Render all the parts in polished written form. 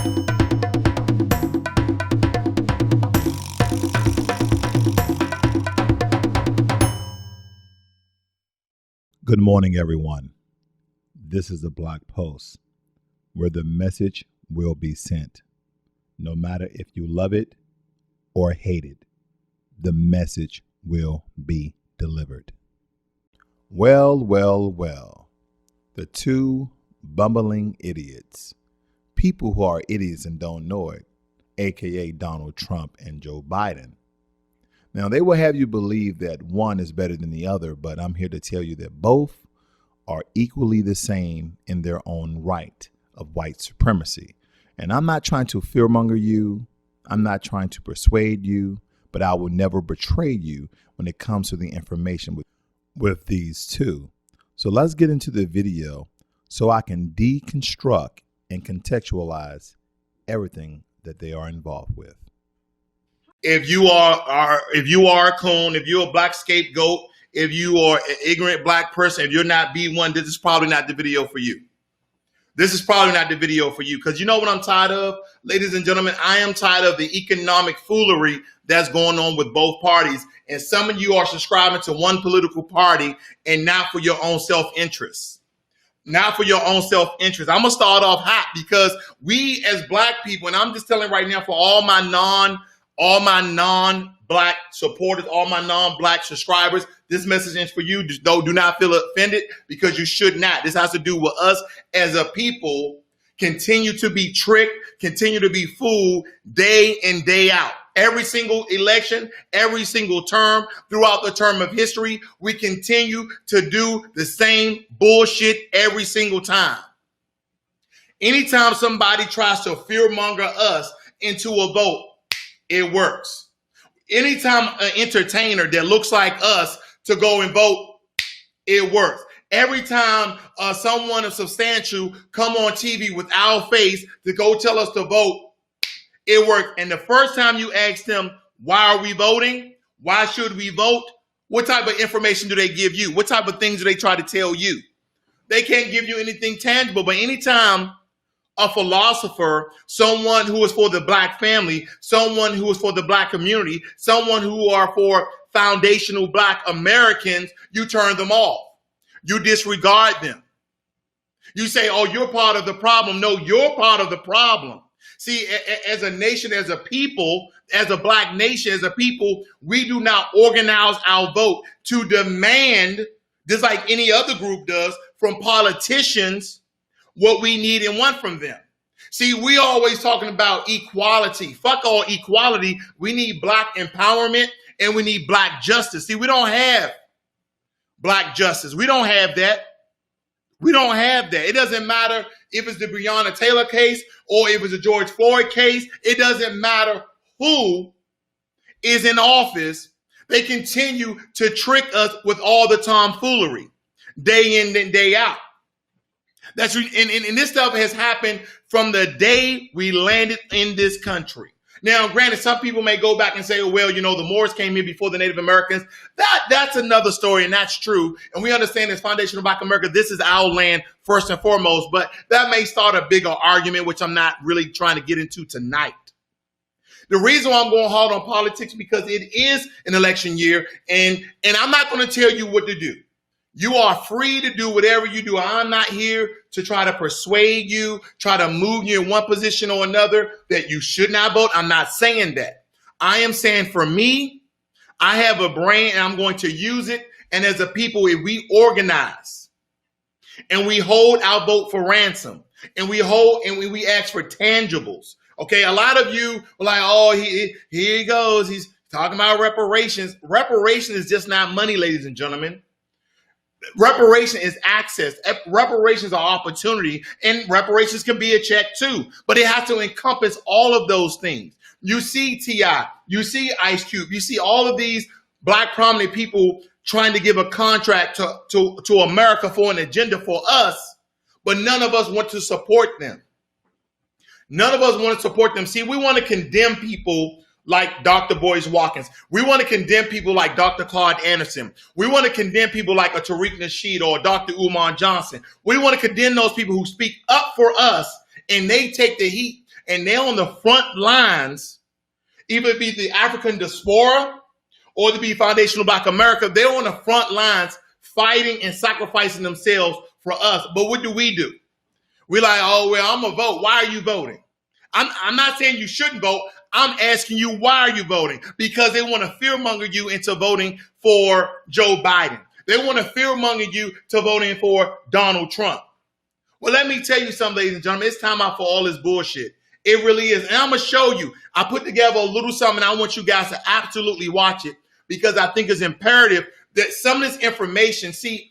Good morning, everyone. This is a blog post where the message will be sent. No matter if you love it or hate it, the message will be delivered. Well. The two bumbling idiots, people who are idiots and don't know it, aka Donald Trump and Joe Biden. Now, they will have you believe that one is better than the other, but I'm here to tell you that both are equally the same in their own right of white supremacy. And I'm not trying to fearmonger you. I'm not trying to persuade you, but I will never betray you when it comes to the information with these two. So let's get into the video so I can deconstruct and contextualize everything that they are involved with. If you are a coon, if you're a black scapegoat, if you are an ignorant black person, if you're not B1, this is probably not the video for you. This is probably not the video for you, because you know what I'm tired of, ladies and gentlemen? I am tired of the economic foolery that's going on with both parties. And some of you are subscribing to one political party and not for your own self-interest. Not for your own self-interest. I'm going to start off hot because we as black people, and I'm just telling right now for all my non-black supporters, all my non-black subscribers, this message is for you. Just do not feel offended, because you should not. This has to do with us as a people continue to be tricked, continue to be fooled day in, day out. Every single election, every single term, throughout the term of history, we continue to do the same bullshit every single time. Anytime somebody tries to fearmonger us into a vote, it works. Anytime an entertainer that looks like us to go and vote, it works. Every time someone of substantial come on TV with our face to go tell us to vote, it works. And the first time you ask them, why are we voting? Why should we vote? What type of information do they give you? What type of things do they try to tell you? They can't give you anything tangible, but anytime a philosopher, someone who is for the black family, someone who is for the black community, someone who are for foundational black Americans, you turn them off. You disregard them. You say, oh, you're part of the problem. No, you're part of the problem. See, as a nation, as a people, as a black nation, as a people, we do not organize our vote to demand, just like any other group does, from politicians what we need and want from them. See, we always talking about equality. Fuck all equality. We need black empowerment and we need black justice. See, we don't have black justice. We don't have that. We don't have that. It doesn't matter if it's the Breonna Taylor case or if it's a George Floyd case. It doesn't matter who is in office. They continue to trick us with all the tomfoolery day in and day out. And this stuff has happened from the day we landed in this country. Now, granted, some people may go back and say, well, you know, the Moors came here before the Native Americans. That's another story, and that's true. And we understand as foundational Black America, this is our land first and foremost. But that may start a bigger argument, which I'm not really trying to get into tonight. The reason why I'm going hard on politics, because it is an election year, and I'm not going to tell you what to do. You are free to do whatever you do. I'm not here to try to persuade you, try to move you in one position or another that you should not vote. I'm not saying that. I am saying for me, I have a brain and I'm going to use it. And as a people, if we organize and we hold our vote for ransom and we ask for tangibles. Okay, a lot of you are like, oh, here he goes. He's talking about reparations. Reparation is just not money, ladies and gentlemen. Reparation is access. Reparations are opportunity, and reparations can be a check too, but it has to encompass all of those things. You see T.I., you see Ice Cube, you see all of these black prominent people trying to give a contract to America for an agenda for us, but none of us want to support them. None of us want to support them. See, we want to condemn people like Dr. Boyce Watkins. We want to condemn people like Dr. Claude Anderson. We want to condemn people like a Tariq Nasheed or Dr. Umar Johnson. We want to condemn those people who speak up for us, and they take the heat and they're on the front lines, either it be the African diaspora or to be Foundational Black America. They're on the front lines fighting and sacrificing themselves for us. But what do? We're like, oh, well, I'm going to vote. Why are you voting? I'm not saying you shouldn't vote. I'm asking you, why are you voting? Because they want to fearmonger you into voting for Joe Biden. They want to fearmonger you to voting for Donald Trump. Well, let me tell you something, ladies and gentlemen. It's time out for all this bullshit. It really is. And I'm going to show you. I put together a little something. I want you guys to absolutely watch it because I think it's imperative that some of this information, see,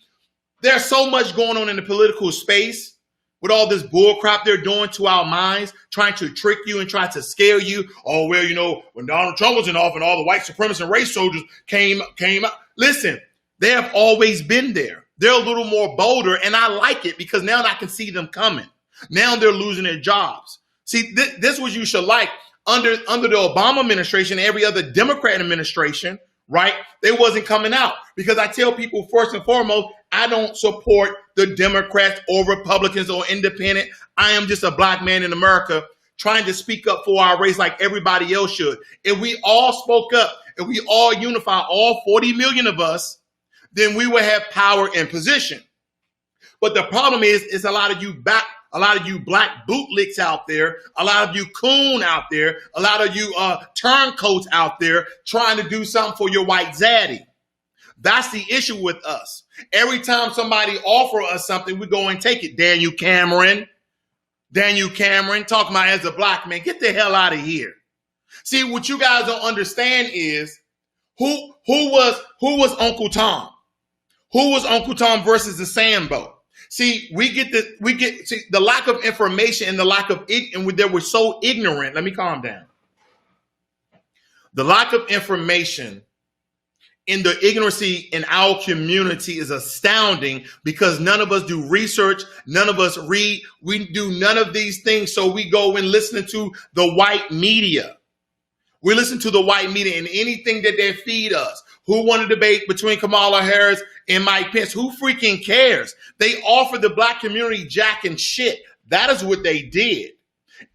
there's so much going on in the political space with all this bull crap they're doing to our minds, trying to trick you and try to scare you. Oh, well, you know, when Donald Trump was in office and all the white supremacist and race soldiers came out. Listen, they have always been there. They're a little more bolder, and I like it because now I can see them coming. Now they're losing their jobs. See, this was you should like under the Obama administration, every other Democrat administration, right? They wasn't coming out because I tell people first and foremost, I don't support the Democrats or Republicans or independent. I am just a black man in America trying to speak up for our race like everybody else should. If we all spoke up, if we all unify, all 40 million of us, then we will have power and position. But the problem is a lot of you black bootlicks out there, a lot of you coon out there, a lot of you turncoats out there trying to do something for your white zaddy. That's the issue with us. Every time somebody offer us something, we go and take it. Daniel Cameron, talking about as a black man, get the hell out of here. See, what you guys don't understand is who was Uncle Tom? Who was Uncle Tom versus the Sambo? See, we get the lack of information and the lack of and they were so ignorant. Let me calm down. The lack of information in the ignorancy in our community is astounding because none of us do research. None of us read. We do none of these things. So we go and listen to the white media. We listen to the white media and anything that they feed us. Who won a debate between Kamala Harris and Mike Pence? Who freaking cares? They offered the black community jack and shit. That is what they did.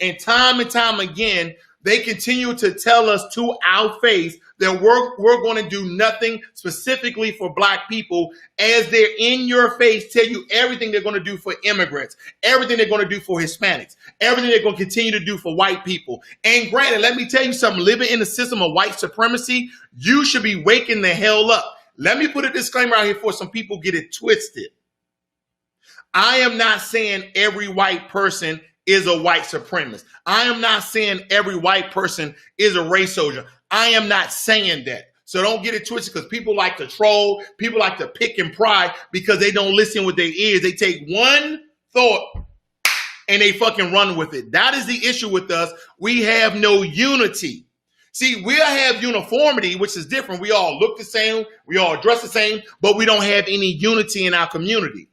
And time again, they continue to tell us to our face that we're going to do nothing specifically for black people as they're in your face, tell you everything they're going to do for immigrants, everything they're going to do for Hispanics, everything they're going to continue to do for white people. And granted, let me tell you something, living in the system of white supremacy, you should be waking the hell up. Let me put a disclaimer out here for some people get it twisted. I am not saying every white person is a white supremacist. I am not saying every white person is a race soldier. I am not saying that. So don't get it twisted because people like to troll. People like to pick and pry because they don't listen with their ears. They take one thought and they fucking run with it. That is the issue with us. We have no unity. See, we'll have uniformity, which is different. We all look the same. We all dress the same, but we don't have any unity in our community.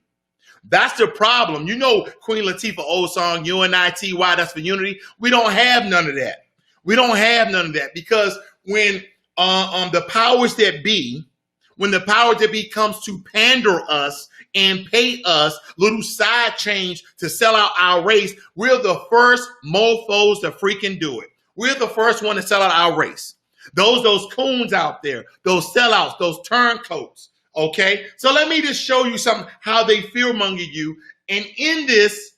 That's the problem. You know, Queen Latifah old song, UNITY, that's for unity. We don't have none of that. We don't have none of that because when the powers that be comes to pander us and pay us little side change to sell out our race, we're the first mofos to freaking do it. We're the first one to sell out our race. Those coons out there, those sellouts, those turncoats. Okay, so let me just show you something how they fearmonger you. And in this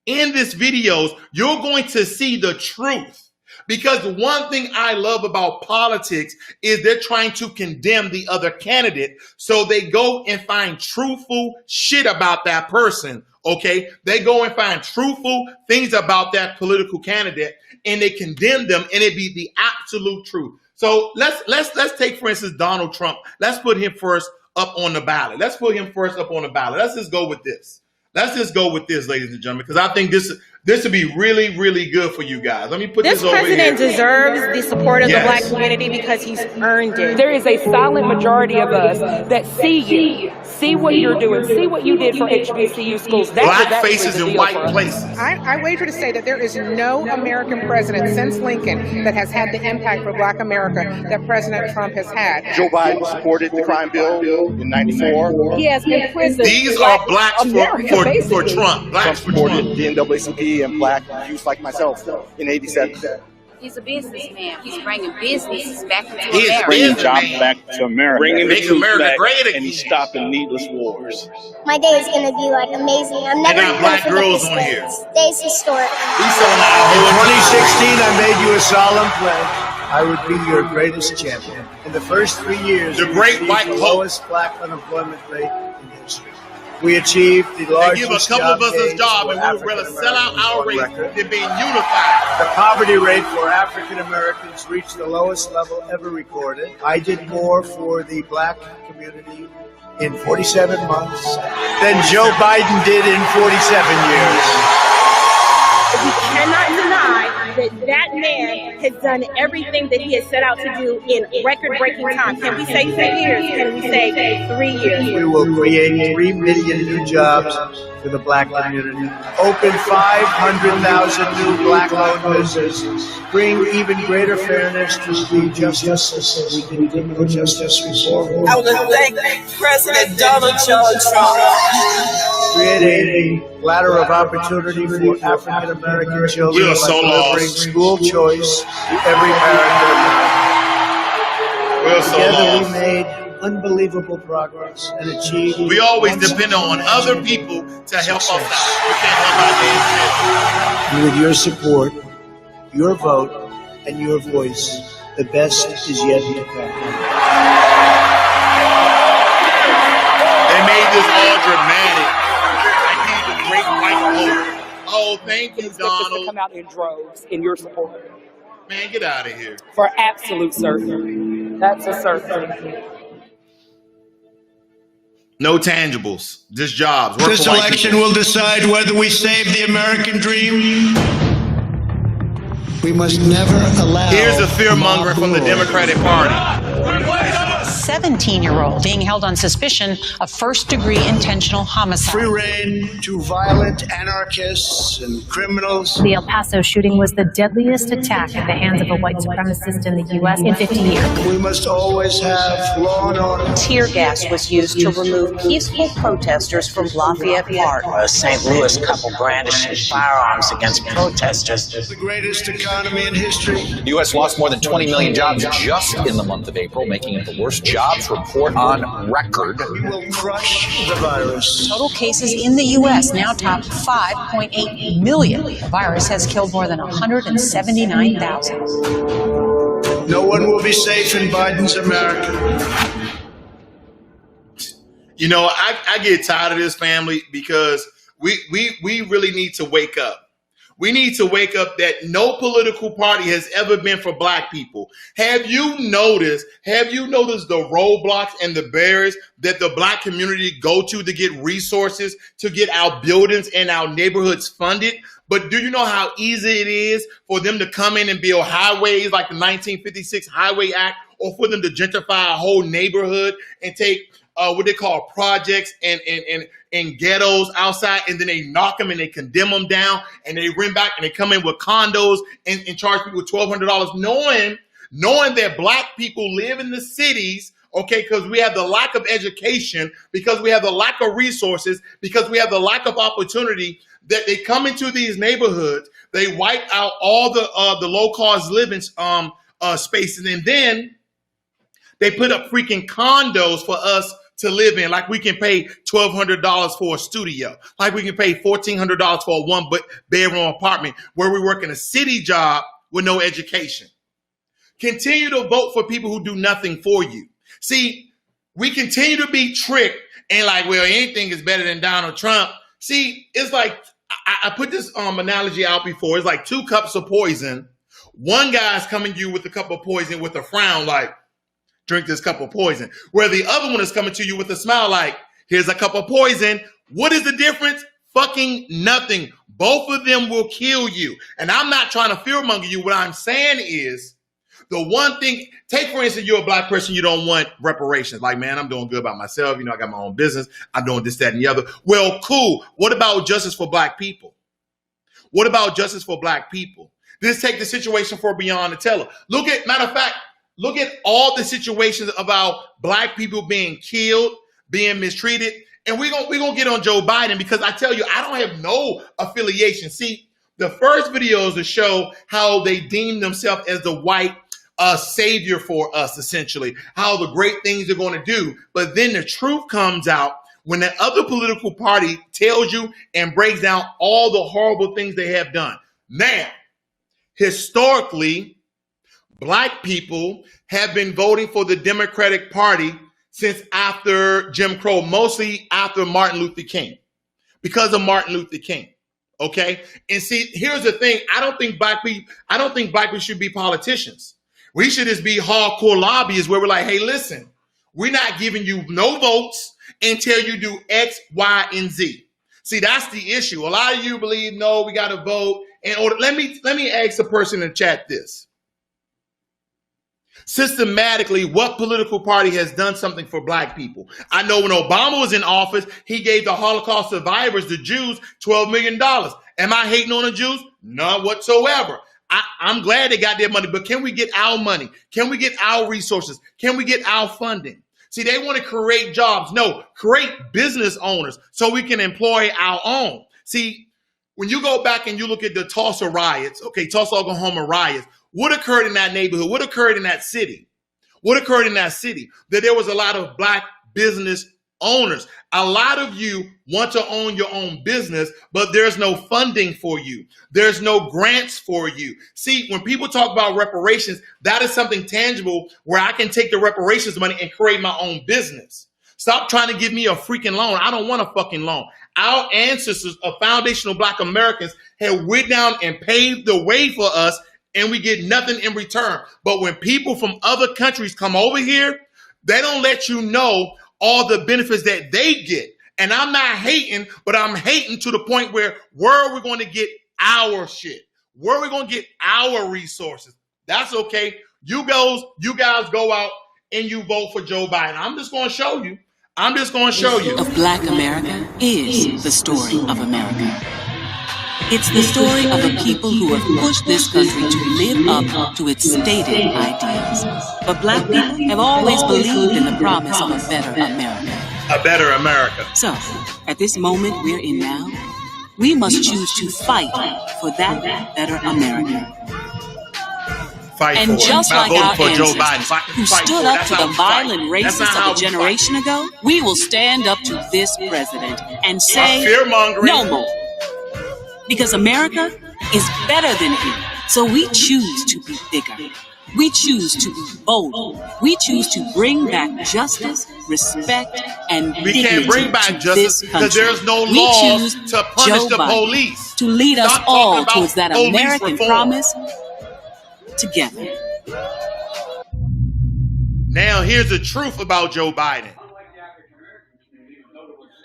videos, you're going to see the truth. Because the one thing I love about politics is they're trying to condemn the other candidate. So they go and find truthful shit about that person. Okay, they go and find truthful things about that political candidate and they condemn them and it be the absolute truth. So let's take, for instance, Donald Trump. Let's put him first up on the ballot. Let's just go with this. Ladies and gentlemen, because I think this would be really, really good for you guys. Let me put this over here. This president deserves the support of the black community because he's earned it. There is a silent majority of us that see you, see what you're doing, see what you did for HBCU schools. Black faces in white places. I wager to say that there is no American president since Lincoln that has had the impact for black America that President Trump has had. Joe Biden supported the crime bill in 94. He has imprisoned These are blacks for Trump. Blacks for supported Trump. the NAACP me and black youth like myself in '87. He's a businessman. He's bringing businesses back into He's America. Bringing jobs back to America. Bringing the Make truth America back, great again. and he's stopping needless wars. My day is going to be like amazing. I'm never got going black to forget girls this on day. here. This day's historic. He's selling out In whole 2016, I made you a solemn pledge. I would be your greatest champion. In the first 3 years, The we great achieved white the hope. lowest black unemployment rate in history. We achieved the They give a largest couple job of us a gains job, for and we would rather African sell out Americans our on race record. than being unified. The poverty rate for African Americans reached the lowest level ever recorded. I did more for the black community in 47 months than Joe Biden did in 47 years. We cannot deny that that man has done everything that he has set out to do in record-breaking time. Can we say 3 years? Can we say 3 years? We will create 3 million new jobs for the black community, open 500,000 new black-owned businesses, bring even greater fairness to the justice. We can criminal justice reform. I want to thank President Donald John Trump. Create a ladder of opportunity for African American children We are by so delivering lost. school choice to every parent in America. We're so Together we lost. made unbelievable progress and achieved. We always depend on other people to help us out. We can't help our damn And with your support, your vote, and your voice, the best is yet to come. They made this all dramatic. Like he's the great white hope. Oh, thank you, Expect us to Donald. come out in droves in your support. Man, get out of here. For absolute certain. That's a certain. No tangibles, just jobs. Work This for white election people. will decide whether we save the American dream. We must never allow. Here's a fear mongering from the Democratic Party. 17-year-old being held on suspicion of first-degree intentional homicide. Free reign to violent anarchists and criminals. The El Paso shooting was the deadliest attack at the hands of a white supremacist in the U.S. in 50 years. We must always have law and order. Tear gas was used to remove peaceful protesters from Lafayette Park. A St. Louis couple brandishing firearms against protesters. The greatest economy in history. The U.S. lost more than 20 million jobs just in the month of April, making it the worst jobs report on record. We will crush the virus. Total cases in the U.S. now top 5.8 million. The virus has killed more than 179,000. No one will be safe in Biden's America. You know, I get tired of this, family, because we really need to wake up. We need to wake up that no political party has ever been for black people. Have you noticed the roadblocks and the barriers that the black community go to get resources, to get our buildings and our neighborhoods funded? But do you know how easy it is for them to come in and build highways like the 1956 Highway Act, or for them to gentrify a whole neighborhood and take what they call projects and ghettos outside, and then they knock them and they condemn them down, and they rent back and they come in with condos and charge people $1,200, knowing that black people live in the cities, okay, because we have the lack of education, because we have the lack of resources, because we have the lack of opportunity, that they come into these neighborhoods, they wipe out all the low-cost living spaces, and then they put up freaking condos for us to live in, like we can pay $1,200 for a studio, like we can pay $1,400 for a one-bedroom apartment, where we work in a city job with no education. Continue to vote for people who do nothing for you. See, we continue to be tricked and like, well, anything is better than Donald Trump. See, it's like, I put this analogy out before. It's like 2 cups of poison. One guy's coming to you with a cup of poison with a frown, like, drink this cup of poison. Where the other one is coming to you with a smile like, here's a cup of poison. What is the difference? Fucking nothing. Both of them will kill you. And I'm not trying to fearmonger you. What I'm saying is, the one thing, take for instance, you're a black person, you don't want reparations. Like, man, I'm doing good by myself. You know, I got my own business. I'm doing this, that, and the other. Well, cool. What about justice for black people? What about justice for black people? Let's take the situation for Breonna Taylor. Matter of fact, look at all the situations about black people being killed, being mistreated. And we're gonna get on Joe Biden, because I tell you, I don't have no affiliation. See, The first video is to show how they deem themselves as the white savior for us, essentially, how the great things they're going to do. But then the truth comes out when the other political party tells you and breaks down all the horrible things they have done. Now, historically, black people have been voting for the Democratic Party since after Jim Crow, mostly after Martin Luther King, because of Martin Luther King. Okay. And see, here's the thing. I don't think black people should be politicians. We should just be hardcore lobbyists where we're like, hey, listen, we're not giving you no votes until you do X, Y, and Z. See, that's the issue. A lot of you believe, no, we got to vote. And let me ask the person in the chat this. Systematically, what political party has done something for black people? I know when Obama was in office, he gave the Holocaust survivors, the Jews, $12 million. Am I hating on the Jews? None whatsoever. I'm glad they got their money, but can we get our money? Can we get our resources? Can we get our funding? See, they want to create jobs. No, create business owners so we can employ our own. See, when you go back and you look at the Tulsa riots, okay, Tulsa, Oklahoma riots, what occurred in that neighborhood? What occurred in that city? What occurred in that city? That there was a lot of black business owners. A lot of you want to own your own business, but there's no funding for you. There's no grants for you. See, when people talk about reparations, that is something tangible where I can take the reparations money and create my own business. Stop trying to give me a freaking loan. I don't want a fucking loan. Our ancestors of foundational black Americans have went down and paved the way for us, and we get nothing in return. But when people from other countries come over here, they don't let you know all the benefits that they get. And I'm not hating, but I'm hating to the point where are we going to get our shit? Where are we going to get our resources? That's okay. You guys go out and you vote for Joe Biden. I'm just going to show you. Of Black America is the story of America. It's the story of a people who have pushed this country to live up to its stated ideals. But black people have always believed in the promise of a better America. A better America. So, at this moment we're in now, we must choose to fight for that better America. And just like our ancestors who stood up to the violent racists of a generation ago, we will stand up to this president and say no more. Because America is better than him. So we choose to be bigger. We choose to be bold. We choose to bring back justice, respect, and dignity. We can't bring back justice because there's no laws to punish the police. To lead us all towards that American promise together. Now here's the truth about Joe Biden.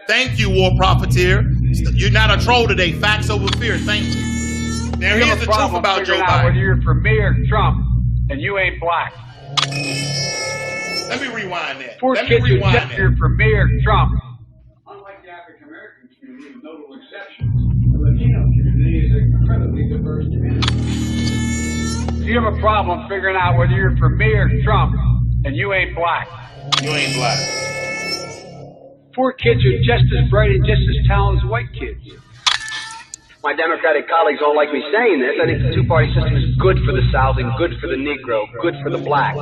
Thank you, War Profiteer. You're not a troll today. Facts over fear. Thank you. Now here's the truth about Joe Biden. Whether you're for me or Trump, and you ain't black. Let me rewind that. Poor kids who just you're for me or Trump. Unlike the African American community, with notable exceptions, the Latino community is an incredibly diverse community. You have a problem figuring out whether you're for me or Trump, and you ain't black. You ain't black. Poor kids are just as bright and just as talented as white kids. My Democratic colleagues don't like me saying this. I think the two-party system is good for the South and good for the Negro, good for the black.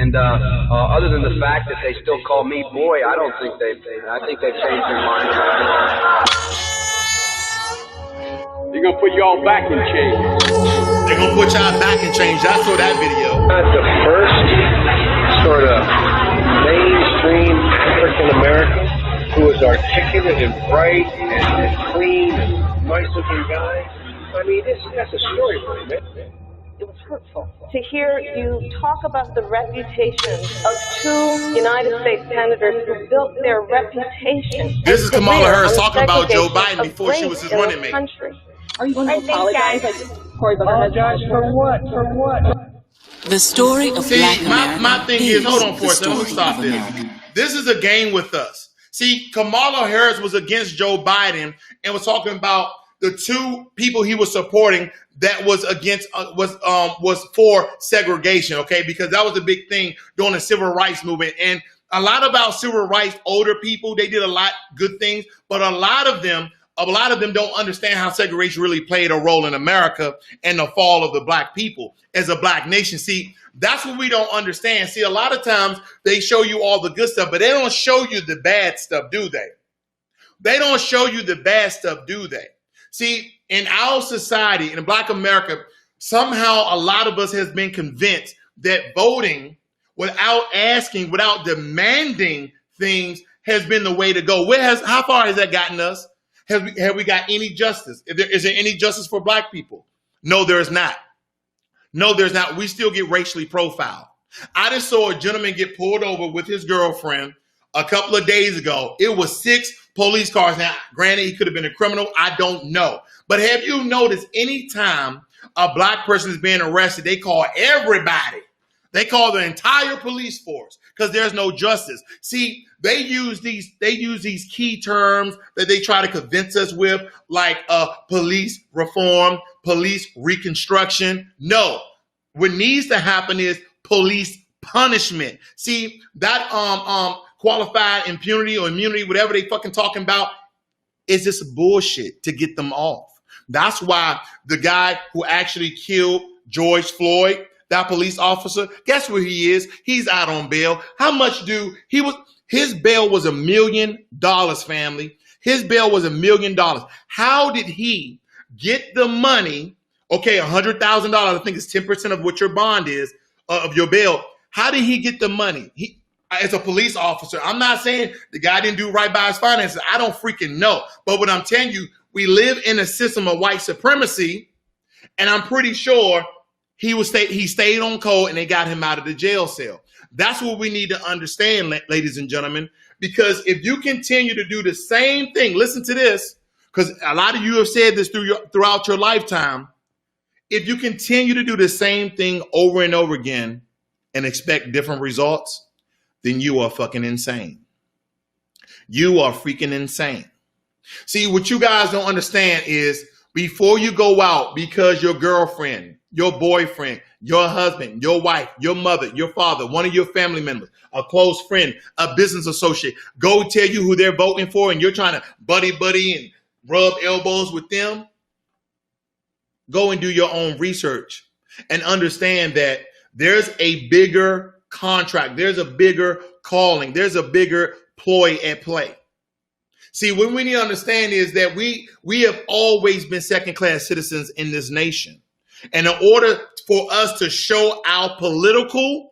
And other than the fact that they still call me boy, I think they've changed their mind. They're gonna put you all back in chains. They're gonna put y'all back in chains. I saw that video. The first sort of mainstream African American who is articulate and bright and clean and nice-looking guy. I mean, that's a story for me, man. It was hurtful to hear you talk about the reputation of two United States senators who built their reputation. This is Kamala Harris talking about Joe Biden before she was his running mate. Are you going to apologize? Apologize for what? For what? The story of Black America. My thing is, hold on for a second. Let me stop this. This is a game with us. See, Kamala Harris was against Joe Biden and was talking about the two people he was supporting that was against was for segregation, okay? Because that was a big thing during the civil rights movement. And a lot of our civil rights older people, they did a lot good things, but a lot of them a lot of them don't understand how segregation really played a role in America and the fall of the black people as a black nation. See, that's what we don't understand. See, a lot of times they show you all the good stuff, but they don't show you the bad stuff, do they? They don't show you the bad stuff, do they? See, in our society, in Black America, somehow a lot of us has been convinced that voting without asking, without demanding things has been the way to go. How far has that gotten us? Have we got any justice? Is there any justice for black people? No, there is not. No, there's not. We still get racially profiled. I just saw a gentleman get pulled over with his girlfriend a couple of days ago. It was 6 police cars. Now, granted, he could have been a criminal. I don't know. But have you noticed anytime a black person is being arrested, they call everybody. They call the entire police force because there's no justice. See, they use these key terms that they try to convince us with, like police reform, police reconstruction. No, what needs to happen is police punishment. See, that qualified impunity or immunity, whatever they fucking talking about, is just bullshit to get them off. That's why the guy who actually killed George Floyd, that police officer, guess where he is? He's out on bail. How much his bail was $1 million, family. His bail was $1 million. How did he get the money? Okay, $100,000, I think it's 10% of what your bond is, of your bail. How did he get the money? As a police officer, I'm not saying the guy didn't do right by his finances. I don't freaking know. But what I'm telling you, we live in a system of white supremacy, and I'm pretty sure he stayed on code and they got him out of the jail cell. That's what we need to understand, ladies and gentlemen, because if you continue to do the same thing, listen to this, because a lot of you have said this throughout your lifetime. If you continue to do the same thing over and over again and expect different results, then you are fucking insane. You are freaking insane. See, what you guys don't understand is before you go out because your girlfriend, your boyfriend, your husband, your wife, your mother, your father, one of your family members, a close friend, a business associate, go tell you who they're voting for and you're trying to buddy and rub elbows with them, go and do your own research and understand that there's a bigger contract, there's a bigger calling, there's a bigger ploy at play. See, what we need to understand is that we have always been second-class citizens in this nation. And in order for us to show our political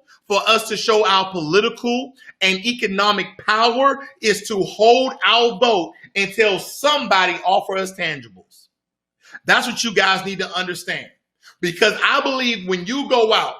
and economic power is to hold our vote until somebody offers us tangibles. That's what you guys need to understand. Because I believe when you go out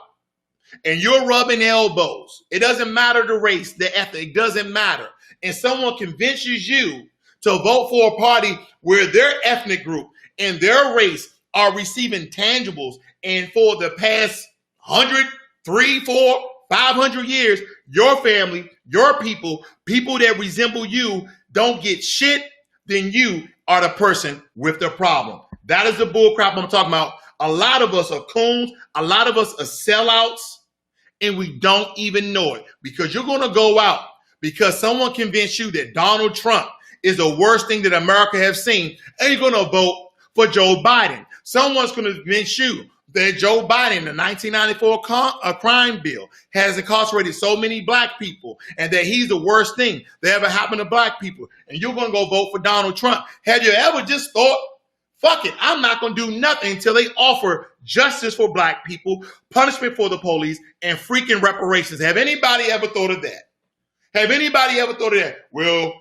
and you're rubbing elbows, it doesn't matter the race, the ethnic, it doesn't matter. And someone convinces you to vote for a party where their ethnic group and their race are receiving tangibles, and for the past 100, 300, 400, 500 years, your family, your people that resemble you don't get shit, then you are the person with the problem. That is the bullcrap I'm talking about. A lot of us are coons. A lot of us are sellouts, and we don't even know it because you're going to go out because someone convinced you that Donald Trump is the worst thing that America has seen, and you're going to vote for Joe Biden. Someone's going to convince you that Joe Biden, the 1994 crime bill, has incarcerated so many black people and that he's the worst thing that ever happened to black people. And you're going to go vote for Donald Trump. Have you ever just thought, fuck it, I'm not going to do nothing until they offer justice for black people, punishment for the police, and freaking reparations? Have anybody ever thought of that? Have anybody ever thought of that? Well,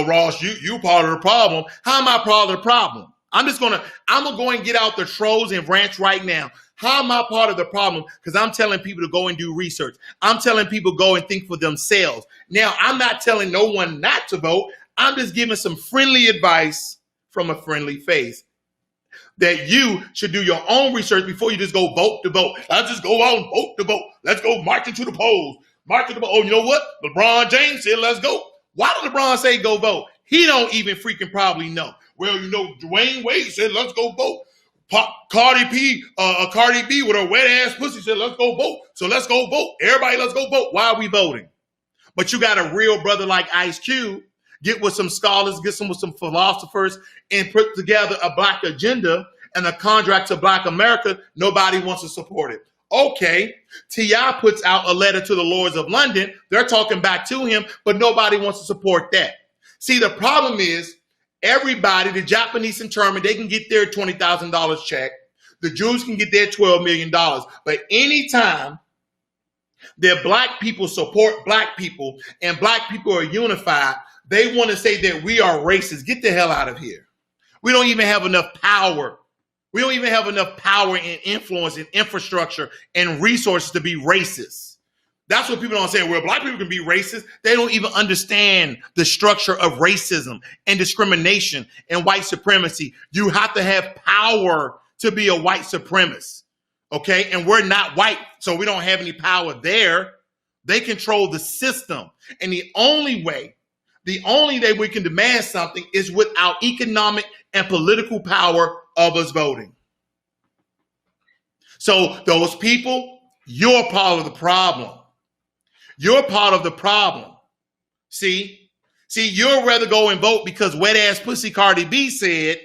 Ross, you part of the problem. How am I part of the problem? I'm going to go and get out the trolls and rants right now. How am I part of the problem? Because I'm telling people to go and do research. I'm telling people go and think for themselves. Now, I'm not telling no one not to vote. I'm just giving some friendly advice from a friendly face that you should do your own research before you just go vote to vote. I'll just go out and vote to vote. Let's go marching to the polls. Marching to the polls. Oh, you know what? LeBron James said, let's go. Why did LeBron say go vote? He don't even freaking probably know. Well, you know, Dwayne Wade said, let's go vote. Cardi B with her wet ass pussy said, let's go vote. So let's go vote. Everybody, let's go vote. Why are we voting? But you got a real brother like Ice Cube get with some scholars, with some philosophers, and put together a black agenda and a contract to Black America. Nobody wants to support it. Okay, T.I. puts out a letter to the Lords of London. They're talking back to him, but nobody wants to support that. See, the problem is everybody, the Japanese internment, they can get their $20,000 check. The Jews can get their $12 million. But anytime that black people support black people and black people are unified, they want to say that we are racist. Get the hell out of here. We don't even have enough power. We don't even have enough power and influence and infrastructure and resources to be racist. That's what people don't say. Well, black people can be racist. They don't even understand the structure of racism and discrimination and white supremacy. You have to have power to be a white supremacist. Okay. And we're not white, so we don't have any power there. They control the system. And the only way we can demand something is without economic and political power of us voting. So those people, you're part of the problem. You're part of the problem. See, you'd rather go and vote because wet ass pussy Cardi B said,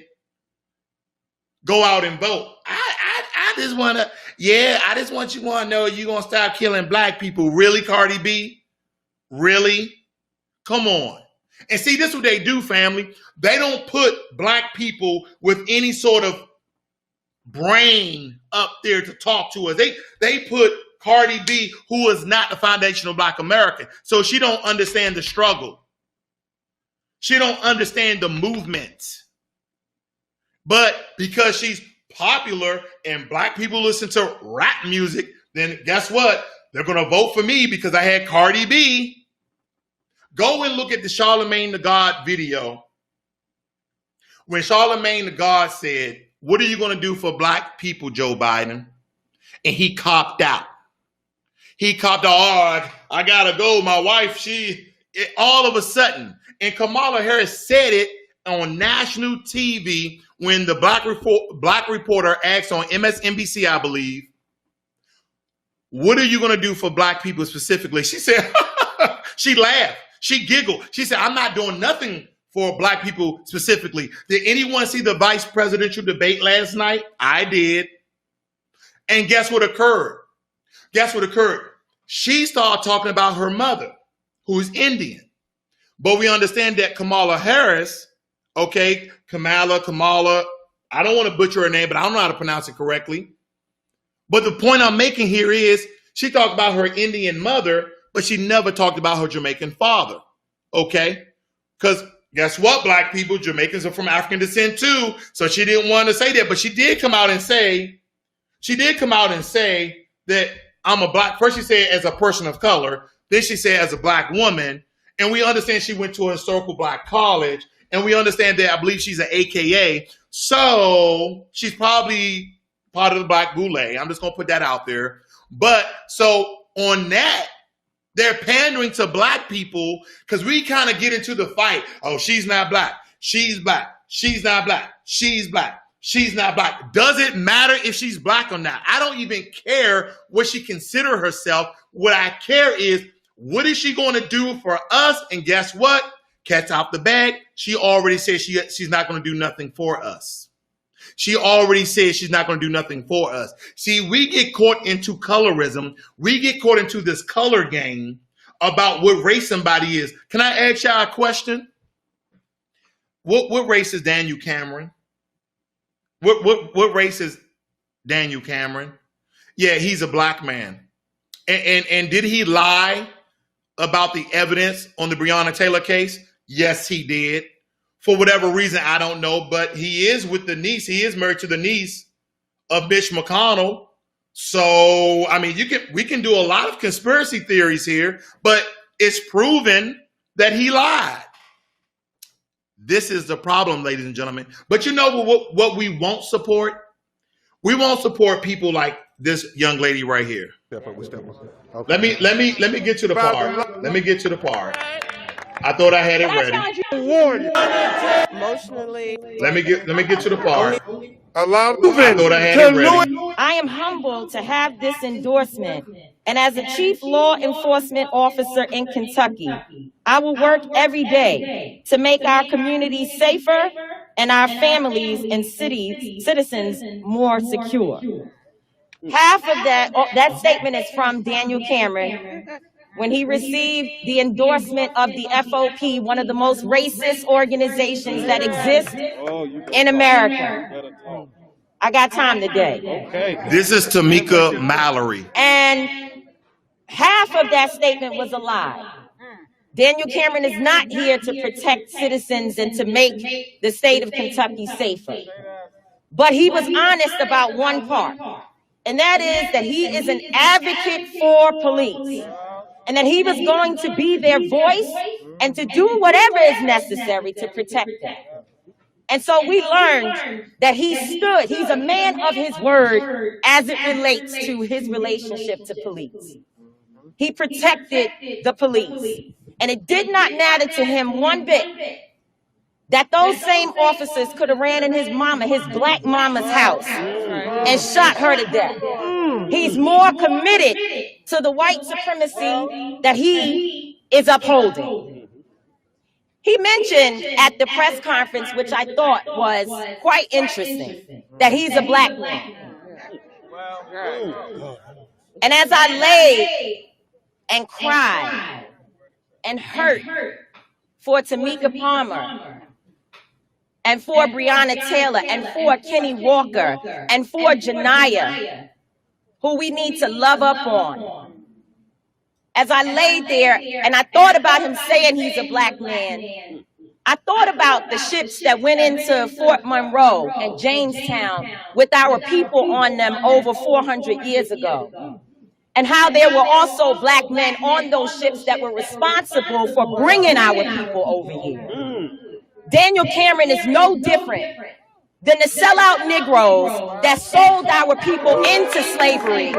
go out and vote. I just want to, I just want you to know you're going to stop killing black people. Really, Cardi B? Really? Come on. And see, this is what they do, family. They don't put black people with any sort of brain up there to talk to us. They put Cardi B, who is not the foundational Black American. So she don't understand the struggle. She don't understand the movement. But because she's popular and black people listen to rap music, then guess what? They're going to vote for me because I had Cardi B. Go and look at the Charlemagne the God video. When Charlemagne the God said, what are you going to do for black people, Joe Biden? And he copped out. He copped out, oh, I got to go. My wife, all of a sudden. And Kamala Harris said it on national TV when the black reporter asked on MSNBC, I believe, what are you going to do for black people specifically? She said, she laughed. She giggled. She said, I'm not doing nothing for black people specifically. Did anyone see the vice presidential debate last night? I did. And guess what occurred? She started talking about her mother, who's Indian. But we understand that Kamala Harris, okay, Kamala, I don't want to butcher her name, but I don't know how to pronounce it correctly. But the point I'm making here is she talked about her Indian mother, but she never talked about her Jamaican father, okay? Because guess what, black people, Jamaicans are from African descent too, so she didn't want to say that, but she did come out and say that I'm a black, first she said as a person of color, then she said as a black woman, and we understand she went to a historical black college, and we understand that I believe she's an AKA, so she's probably part of the Black Boule. I'm just going to put that out there. But so on that, they're pandering to black people because we kind of get into the fight. Oh, she's not black. She's black. She's not black. She's black. She's not black. Does it matter if she's black or not? I don't even care what she considers herself. What I care is, what is she going to do for us? And guess what? Cat's out the bag. She already said she's not going to do nothing for us. She already said she's not going to do nothing for us. See, we get caught into colorism. We get caught into this color game about what race somebody is. Can I ask y'all a question? What race is Daniel Cameron? What race is Daniel Cameron? Yeah, he's a black man. And did he lie about the evidence on the Breonna Taylor case? Yes, he did. For whatever reason, I don't know, but he is with the niece. He is married to the niece of Mitch McConnell. So, I mean, we can do a lot of conspiracy theories here, but it's proven that he lied. This is the problem, ladies and gentlemen. But you know what we won't support? We won't support people like this young lady right here. Let me get to the part. Let me get to the part. I thought I had it ready. Emotionally. Let me get to the part. I thought I had it ready. I am humbled to have this endorsement, and as a chief law enforcement officer in Kentucky, I will work every day to make our communities safer and our families and citizens more secure. Half of that statement is from Daniel Cameron when he received the endorsement of the FOP, one of the most racist organizations that exist in America. I got time today. Okay. This is Tamika Mallory. And half of that statement was a lie. Daniel Cameron is not here to protect citizens and to make the state of Kentucky safer. But he was honest about one part, and that is that he is an advocate for police, and that he was going to be their voice and to do whatever is necessary to protect them. And so we learned that he's a man of his word as it relates to his relationship to police. He protected the police. And it did not matter to him one bit that those same officers could have ran in his black mama's house and shot her to death. He's more committed to the white supremacy that he is upholding. He mentioned at the press conference, which I thought was quite interesting, that he's a black man. And as I lay and cried and hurt for Tamika Palmer and for Breonna Taylor and for Kenny Walker and for Janiyah, who we need to love up on, as I laid there and I thought about him saying he's a black man, I thought about the ships that went into Fort Monroe and Jamestown with our people on them over 400 years ago, and how there were also black men on those ships that were responsible for bringing our people over here. Daniel Cameron is no different than the sellout Negroes that sold our people into slavery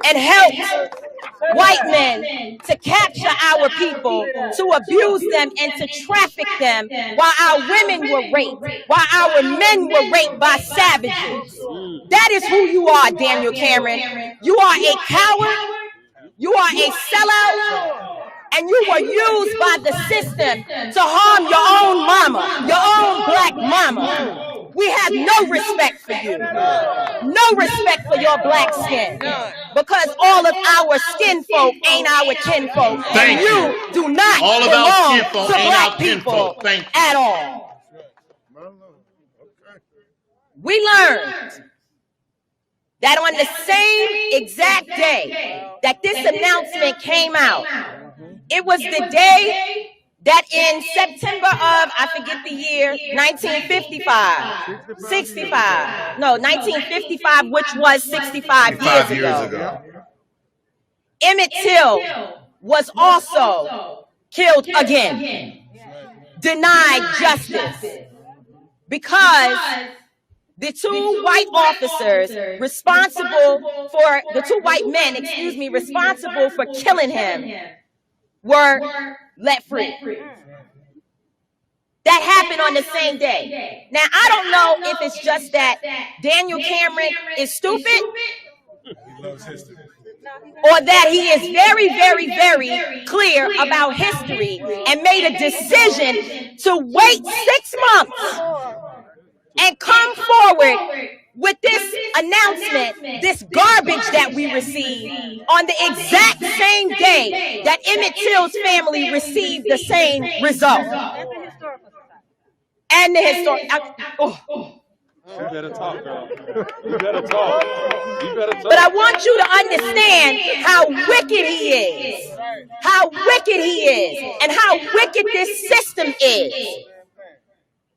and helped white men to capture our people, to abuse them and to traffic them while our women were raped, while our men were raped by savages. That is who you are, Daniel Cameron. You are a coward, you are a sellout, and you were used by the system to harm your own mama, your own black mama. We have no respect for you, no respect for your black skin, because all of our skin folk ain't our kinfolk, and you do not belong to black people at all. We learned that on the same exact day that this announcement came out, it was the day that in September of, I forget the year, 1955, which was 65 years ago, Emmett Till was also killed again, denied justice, because the two white officers responsible for, the two white men, responsible for killing him were let free. That happened on the same day. Now, I don't know if it's just that Daniel Cameron is stupid, or that he is very, very, very clear about history and made a decision to wait 6 months and come forward with this announcement, this garbage that we received on the exact same day that Emmett Till's family received the same result. And the historic. You better talk, girl. You better talk. You better talk. But I want you to understand how wicked he is, how wicked he is, and how wicked this system is.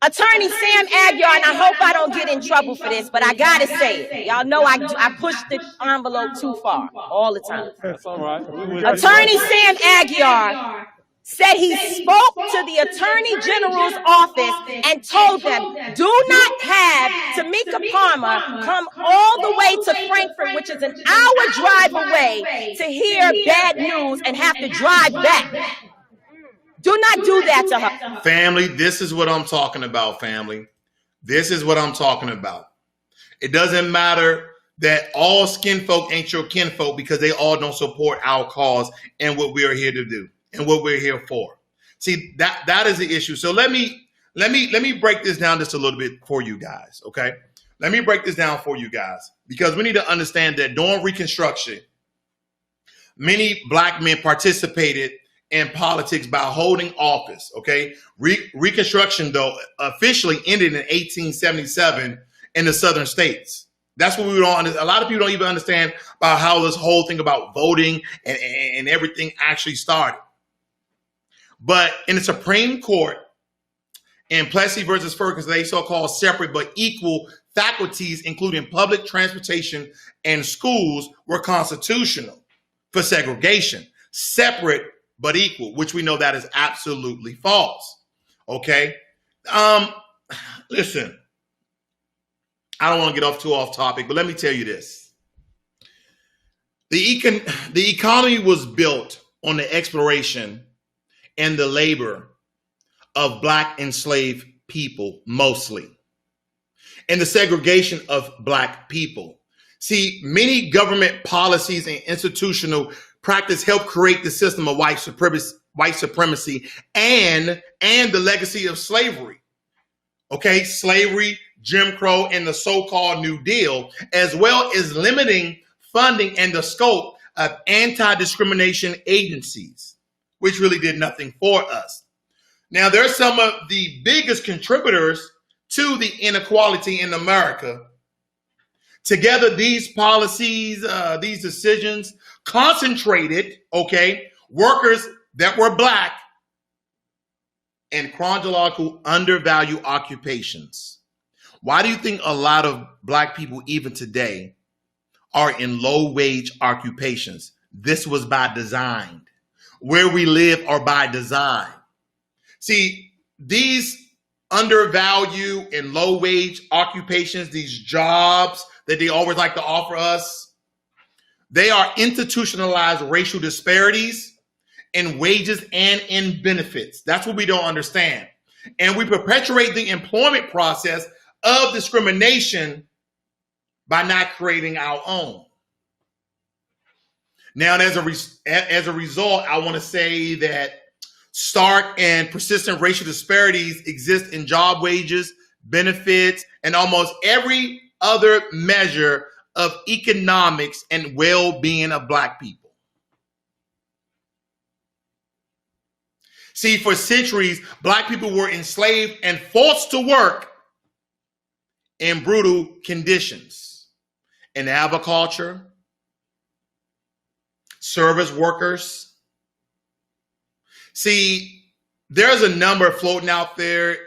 Attorney Sam Aguiar, and I hope I don't get in trouble for this, but I gotta say it. Y'all know I push the envelope too far all the time. That's all right. Attorney Sam Aguiar said he spoke to the Attorney General's office and told them, do not have Tamika Palmer come all the way to Frankfurt, which is an hour drive away, to hear bad news and have to drive back. Do not do that to her. Family, this is what I'm talking about, family. This is what I'm talking about. It doesn't matter that all skin folk ain't your kinfolk because they all don't support our cause and what we are here to do and what we're here for. See, that is the issue. So let me break this down just a little bit for you guys, okay? Let me break this down for you guys because we need to understand that during Reconstruction, many black men participated in politics by holding office, okay? Reconstruction, though, officially ended in 1877 in the southern states. That's what we don't understand. A lot of people don't even understand about how this whole thing about voting and everything actually started. But in the Supreme Court, in Plessy versus Ferguson, they so-called separate but equal faculties, including public transportation and schools, were constitutional for segregation. Separate but equal, which we know that is absolutely false. Okay? Listen. I don't want to get too off topic, but let me tell you this. The economy was built on the exploration and the labor of black enslaved people, mostly, and the segregation of black people. See, many government policies and institutional practice helped create the system of white supremacy and the legacy of slavery. Okay, slavery, Jim Crow, and the so-called New Deal, as well as limiting funding and the scope of anti-discrimination agencies, which really did nothing for us. Now, there's some of the biggest contributors to the inequality in America. Together, these policies, these decisions concentrated, okay, workers that were black in chronological undervalued occupations. Why do you think a lot of black people, even today, are in low-wage occupations? This was by design. Where we live are by design. See, these undervalued and low-wage occupations, these jobs that they always like to offer us, they are institutionalized racial disparities in wages and in benefits. That's what we don't understand. And we perpetuate the employment process of discrimination by not creating our own. Now, as a result, I want to say that stark and persistent racial disparities exist in job wages, benefits, and almost every other measure of economics and well-being of black people. See, for centuries, black people were enslaved and forced to work in brutal conditions. In agriculture, service workers. See, there's a number floating out there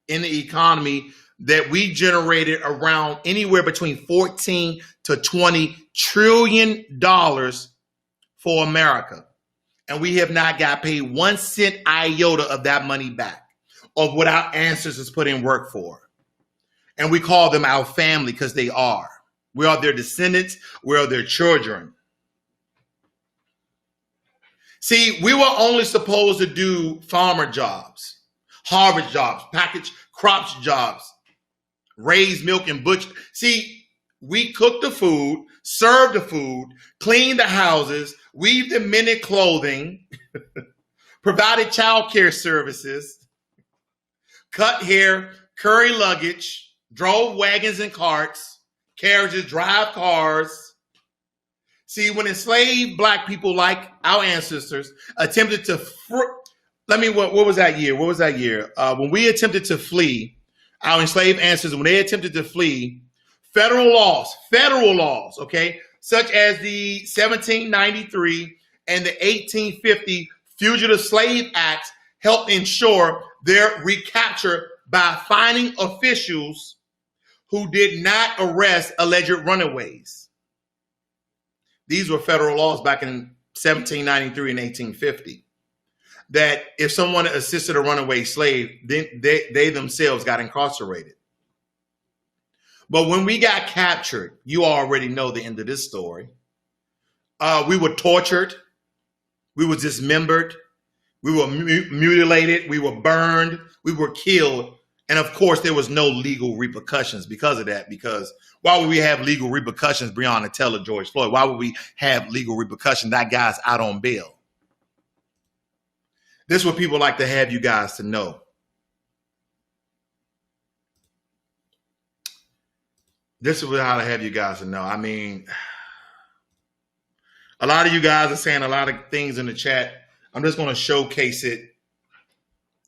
in the economy that we generated around anywhere between 14 to 20 trillion dollars for America. And we have not got paid 1 cent iota of that money back, of what our ancestors put in work for. And we call them our family because they are. We are their descendants. We are their children. See, we were only supposed to do farmer jobs, harvest jobs, package crops jobs, raise milk and butcher. See, we cooked the food, served the food, cleaned the houses, weaved the mended clothing, provided child care services, cut hair, carry luggage, drove wagons and carts, carriages, drive cars. See, when enslaved black people like our ancestors attempted to, what was that year? What was that year? When we attempted to flee, our enslaved ancestors, when they attempted to flee, federal laws, okay, such as the 1793 and the 1850 Fugitive Slave Acts helped ensure their recapture by fining officials who did not arrest alleged runaways. These were federal laws back in 1793 and 1850. that if someone assisted a runaway slave, then they themselves got incarcerated. But when we got captured, you already know the end of this story. We were tortured. We were dismembered. We were mutilated. We were burned. We were killed. And of course, there was no legal repercussions because of that. Because why would we have legal repercussions, Breonna Taylor, George Floyd? Why would we have legal repercussions? That guy's out on bail. This is what people like to have you guys to know. This is how to have you guys to know. I mean, a lot of you guys are saying a lot of things in the chat. I'm just going to showcase it.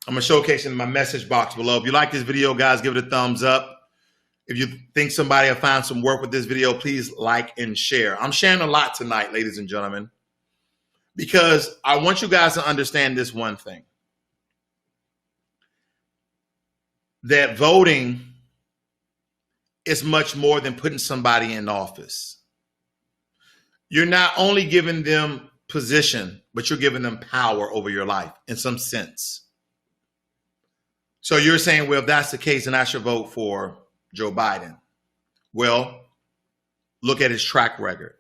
I'm going to showcase it in my message box below. If you like this video, guys, give it a thumbs up. If you think somebody will find some work with this video, please like and share. I'm sharing a lot tonight, ladies and gentlemen, because I want you guys to understand this one thing. That voting is much more than putting somebody in office. You're not only giving them position, but you're giving them power over your life in some sense. So you're saying, well, if that's the case, then I should vote for Joe Biden. Well, look at his track record.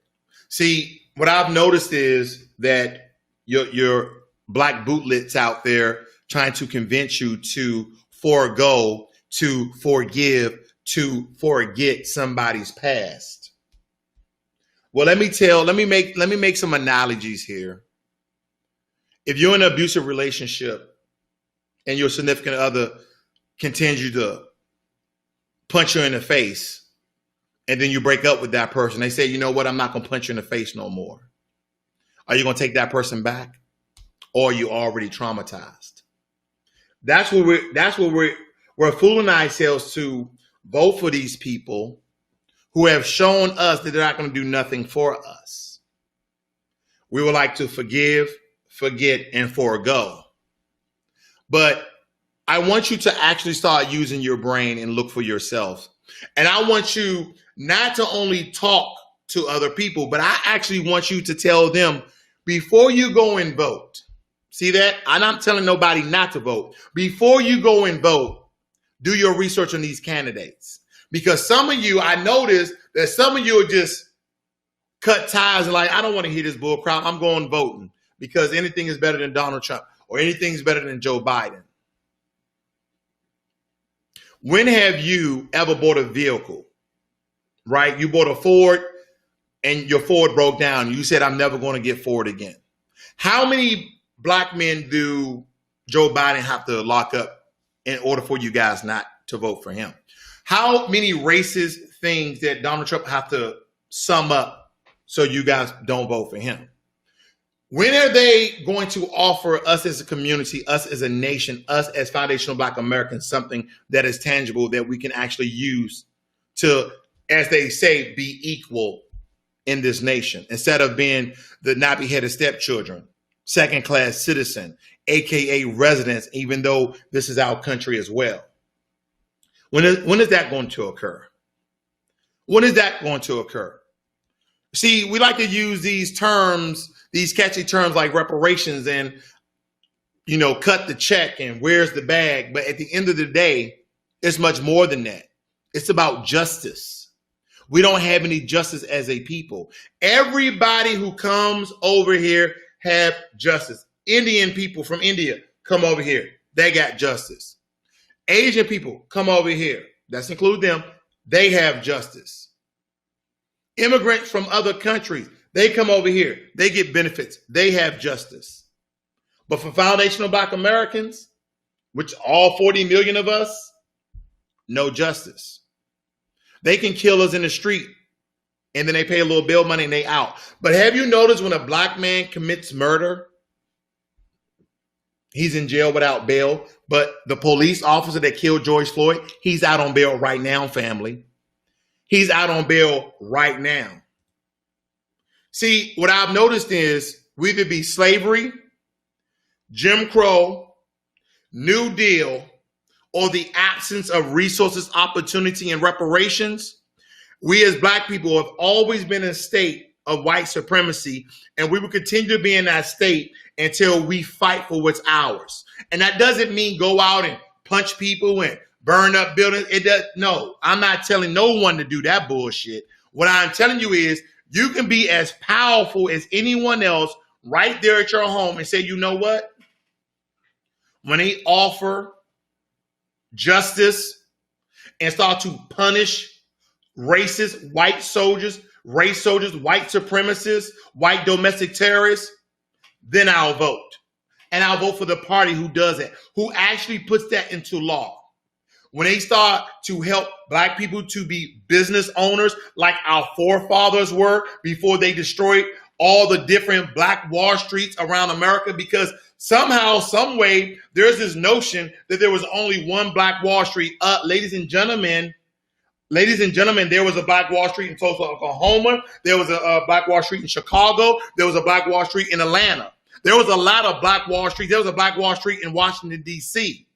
See, what I've noticed is that your black bootlets out there trying to convince you to forego, to forgive, to forget somebody's past. Well, let me make some analogies here. If you're in an abusive relationship and your significant other continues to punch you in the face, and then you break up with that person, they say, you know what, I'm not going to punch you in the face no more. Are you going to take that person back? Or are you already traumatized? That's what we're fooling ourselves to vote for these people who have shown us that they're not going to do nothing for us. We would like to forgive, forget, and forego. But I want you to actually start using your brain and look for yourself. And I want you not to only talk to other people, but I actually want you to tell them before you go and vote. See that? I'm not telling nobody not to vote. Before you go and vote, do your research on these candidates. Because some of you, I noticed that some of you are just cut ties and like, I don't want to hear this bull crap. I'm going voting because anything is better than Donald Trump or anything is better than Joe Biden. When have you ever bought a vehicle, right? You bought a Ford and your Ford broke down. You said, I'm never going to get Ford again. How many black men do Joe Biden have to lock up in order for you guys not to vote for him? How many racist things that Donald Trump have to sum up so you guys don't vote for him? When are they going to offer us as a community, us as a nation, us as foundational Black Americans, something that is tangible that we can actually use to, as they say, be equal in this nation instead of being the nappy-headed stepchildren, second-class citizen, AKA residents, even though this is our country as well? When is that going to occur? When is that going to occur? See, we like to use these terms, these catchy terms like reparations and, you know, cut the check and where's the bag. But at the end of the day, it's much more than that. It's about justice. We don't have any justice as a people. Everybody who comes over here have justice. Indian people from India come over here. They got justice. Asian people come over here. Let's include them. They have justice. Immigrants from other countries, they come over here. They get benefits. They have justice. But for foundational Black Americans, which all 40 million of us, no justice. They can kill us in the street and then they pay a little bail money and they out. But have you noticed when a black man commits murder, he's in jail without bail, but the police officer that killed George Floyd, he's out on bail right now, family. He's out on bail right now. See, what I've noticed is we either be slavery, Jim Crow, New Deal, or the absence of resources, opportunity, and reparations. We as Black people have always been in a state of white supremacy, and we will continue to be in that state until we fight for what's ours. And that doesn't mean go out and punch people and burn up buildings. It does. No, I'm not telling no one to do that bullshit. What I'm telling you is you can be as powerful as anyone else right there at your home and say, you know what? When they offer justice and start to punish racist white soldiers, race soldiers, white supremacists, white domestic terrorists, then I'll vote. And I'll vote for the party who does it, who actually puts that into law. When they start to help black people to be business owners like our forefathers were before they destroyed all the different black Wall Streets around America, because somehow, some way, there's this notion that there was only one black Wall Street. Ladies and gentlemen, there was a black Wall Street in Tulsa, Oklahoma. There was a black Wall Street in Chicago. There was a black Wall Street in Atlanta. There was a lot of black Wall Street. There was a black Wall Street in Washington, D.C.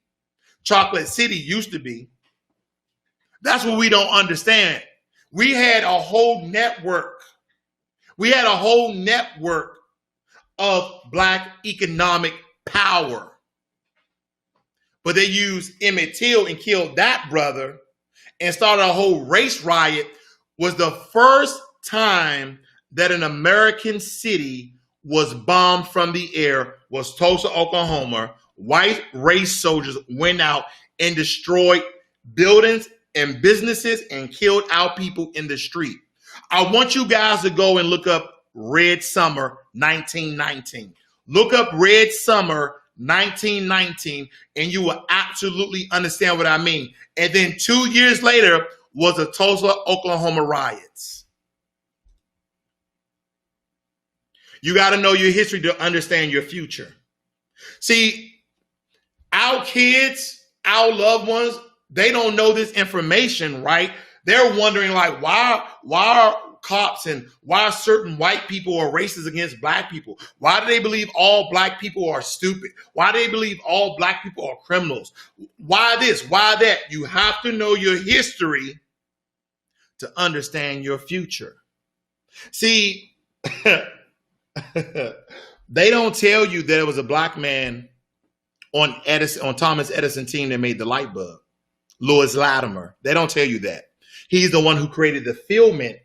Chocolate City used to be. That's what we don't understand. We had a whole network. We had a whole network of black economic power. But they used Emmett Till and killed that brother and started a whole race riot. Was the first time that an American city was bombed from the air was Tulsa, Oklahoma. White race soldiers went out and destroyed buildings and businesses and killed our people in the street. I want you guys to go and look up Red Summer 1919. Look up Red Summer 1919 and you will absolutely understand what I mean. And then 2 years later was the Tulsa, Oklahoma riots. You got to know your history to understand your future. See, our kids, our loved ones, they don't know this information, right? They're wondering, like, why are cops and why certain white people are racist against black people? Why do they believe all black people are stupid? Why do they believe all black people are criminals? Why this? Why that? You have to know your history to understand your future. See, they don't tell you that it was a black man on Thomas Edison's team that made the light bulb, Lewis Latimer. They don't tell you that. He's the one who created the filament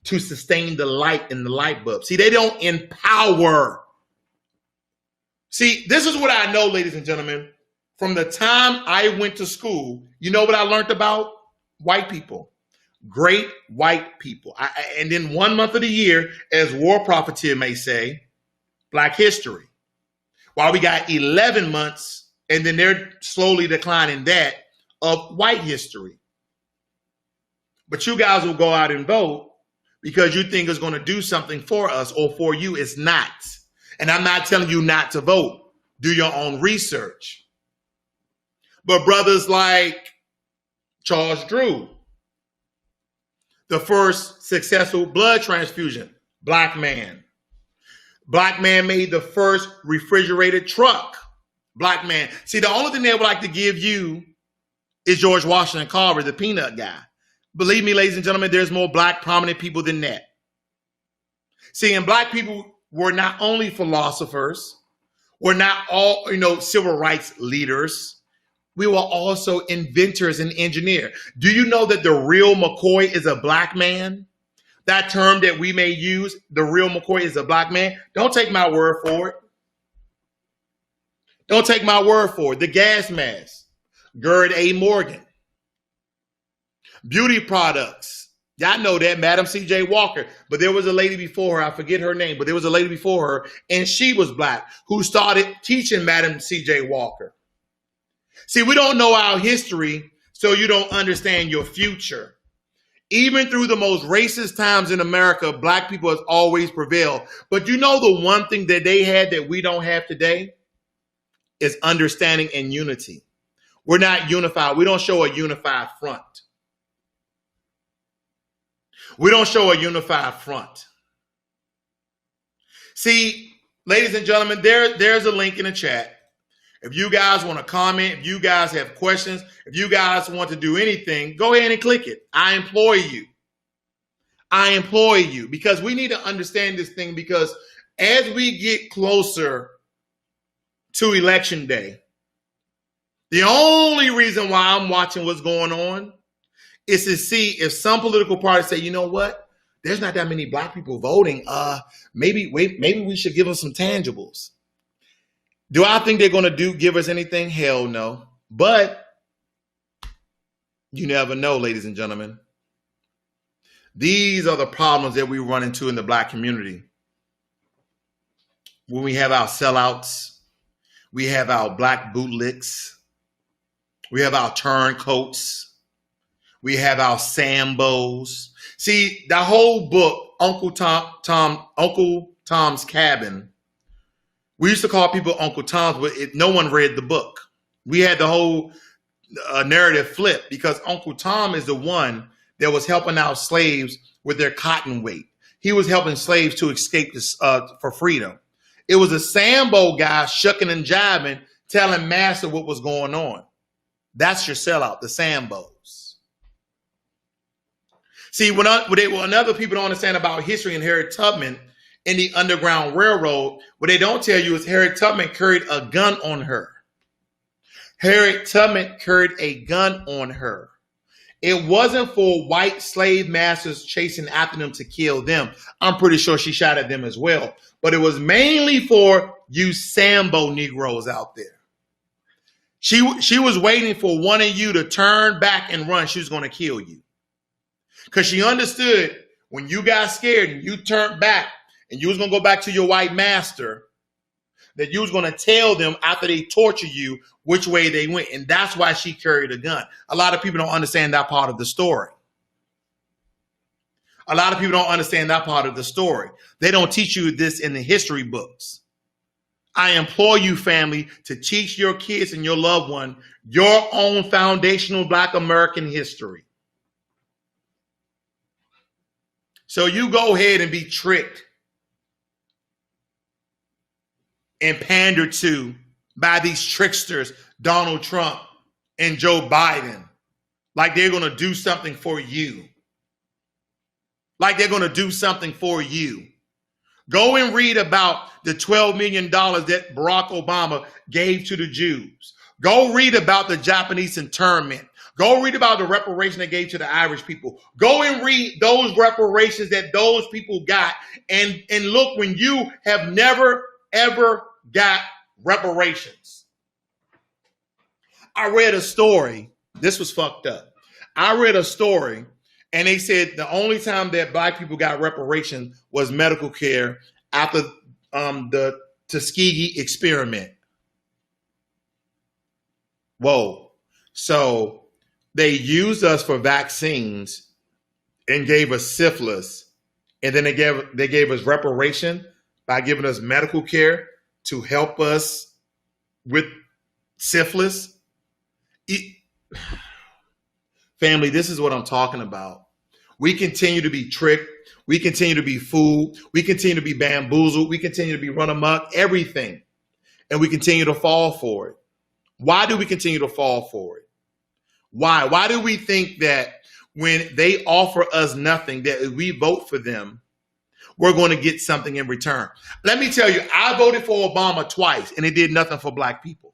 to sustain the light in the light bulb. See, they don't empower. See, this is what I know, ladies and gentlemen. From the time I went to school, you know what I learned about white people? Great white people. And then 1 month of the year, as war profiteer may say, Black history. While we got 11 months, and then they're slowly declining that, of white history. But you guys will go out and vote because you think it's going to do something for us or for you. It's not. And I'm not telling you not to vote. Do your own research. But brothers like Charles Drew, the first successful blood transfusion, black man. Black man made the first refrigerated truck. Black man. See, the only thing they would like to give you is George Washington Carver, the peanut guy. Believe me, ladies and gentlemen, there's more black prominent people than that. See, and black people were not only philosophers, were not all, civil rights leaders. We were also inventors and engineers. Do you know that the real McCoy is a black man? That term that we may use, the real McCoy is a black man. Don't take my word for it. Don't take my word for it. The gas mask, Gerd A. Morgan. Beauty products. Y'all know that, Madam C.J. Walker. But there was a lady before her, I forget her name, but there was a lady before her, and she was black, who started teaching Madam C.J. Walker. See, we don't know our history, so you don't understand your future. Even through the most racist times in America, black people has always prevailed. But you know the one thing that they had that we don't have today is understanding and unity. We're not unified. We don't show a unified front. We don't show a unified front. See, ladies and gentlemen, there's a link in the chat. If you guys want to comment, if you guys have questions, if you guys want to do anything, go ahead and click it. I implore you. I implore you, because we need to understand this thing, because as we get closer to election day, the only reason why I'm watching what's going on is to see if some political parties say, you know what, there's not that many black people voting. Maybe we should give them some tangibles. Do I think they're going to give us anything? Hell no. But you never know, ladies and gentlemen. These are the problems that we run into in the black community. When we have our sellouts, we have our black bootlicks, we have our turncoats, we have our Sambos. See, the whole book, Uncle Tom's Cabin, we used to call people Uncle Tom's, but no one read the book. We had the whole narrative flip, because Uncle Tom is the one that was helping out slaves with their cotton weight. He was helping slaves to escape for freedom. It was a Sambo guy shucking and jiving, telling master what was going on. That's your sellout, the Sambos. See, what other people don't understand about history and Harriet Tubman in the Underground Railroad, what they don't tell you is Harriet Tubman carried a gun on her. Harriet Tubman carried a gun on her. It wasn't for white slave masters chasing after them to kill them. I'm pretty sure she shot at them as well. But it was mainly for you Sambo Negroes out there. She was waiting for one of you to turn back and run. She was going to kill you. Because she understood when you got scared and you turned back and you was going to go back to your white master, that you was going to tell them after they torture you which way they went. And that's why she carried a gun. A lot of people don't understand that part of the story. A lot of people don't understand that part of the story. They don't teach you this in the history books. I implore you, family, to teach your kids and your loved one your own foundational Black American history. So you go ahead and be tricked and pandered to by these tricksters, Donald Trump and Joe Biden, like they're going to do something for you. Like they're going to do something for you. Go and read about the $12 million that Barack Obama gave to the Jews. Go read about the Japanese internment. Go read about the reparations they gave to the Irish people. Go and read those reparations that those people got. And look, when you have never, ever got reparations. I read a story. This was fucked up. I read a story and they said the only time that Black people got reparations was medical care after the Tuskegee experiment. Whoa. So they used us for vaccines and gave us syphilis. And then they gave us reparation by giving us medical care to help us with syphilis. Family, this is what I'm talking about. We continue to be tricked. We continue to be fooled. We continue to be bamboozled. We continue to be run amok, everything. And we continue to fall for it. Why do we continue to fall for it? Why? Why do we think that when they offer us nothing, that if we vote for them, we're going to get something in return? Let me tell you, I voted for Obama twice and it did nothing for Black people.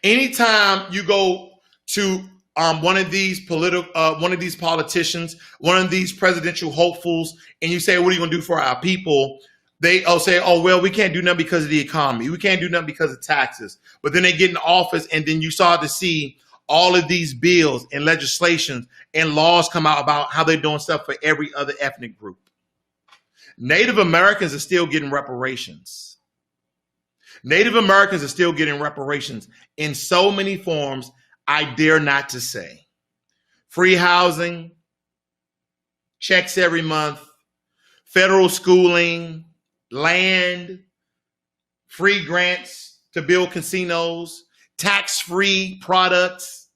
Anytime you go to one of these politicians, one of these presidential hopefuls, and you say, what are you going to do for our people? They say, oh, well, we can't do nothing because of the economy. We can't do nothing because of taxes. But then they get in office and then you start to see all of these bills and legislations and laws come out about how they're doing stuff for every other ethnic group. Native Americans are still getting reparations. Native Americans are still getting reparations in so many forms, I dare not to say. Free housing, checks every month, federal schooling, land, free grants to build casinos, tax-free products.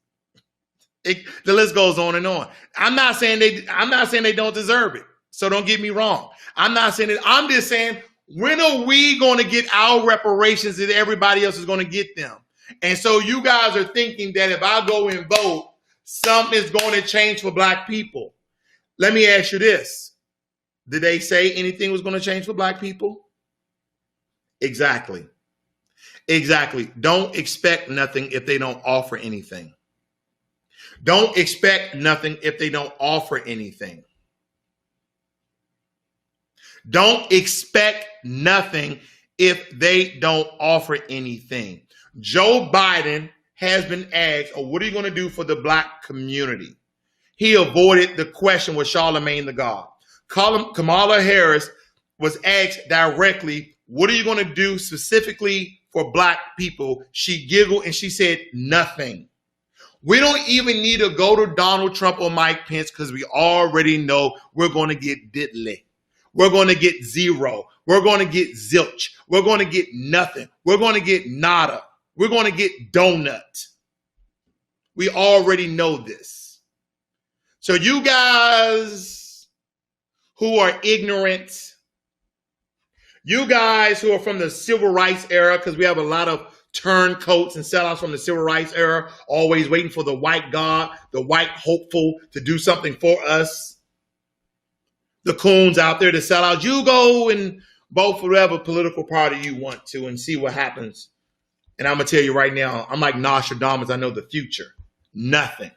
The list goes on and on. I'm not saying they don't deserve it. So don't get me wrong. I'm not saying it. I'm just saying, when are we going to get our reparations that everybody else is going to get them? And so you guys are thinking that if I go and vote, something is going to change for Black people. Let me ask you this. Did they say anything was going to change for black people? Exactly. Exactly. Don't expect nothing if they don't offer anything. Don't expect nothing if they don't offer anything. Don't expect nothing if they don't offer anything. Joe Biden has been asked, what are you going to do for the black community? He avoided the question with Charlemagne the God. Kamala Harris was asked directly, what are you going to do specifically for black people? She giggled and she said, nothing. We don't even need to go to Donald Trump or Mike Pence because we already know we're going to get diddly. We're going to get zero. We're going to get zilch. We're going to get nothing. We're going to get nada. We're going to get donut. We already know this. So you guys who are ignorant, you guys who are from the civil rights era, because we have a lot of turncoats and sellouts from the civil rights era, always waiting for the white God, the white hopeful to do something for us. The coons out there to sell out. You go and vote for whatever political party you want to and see what happens. And I'm going to tell you right now, I'm like Nostradamus. I know the future. Nothing.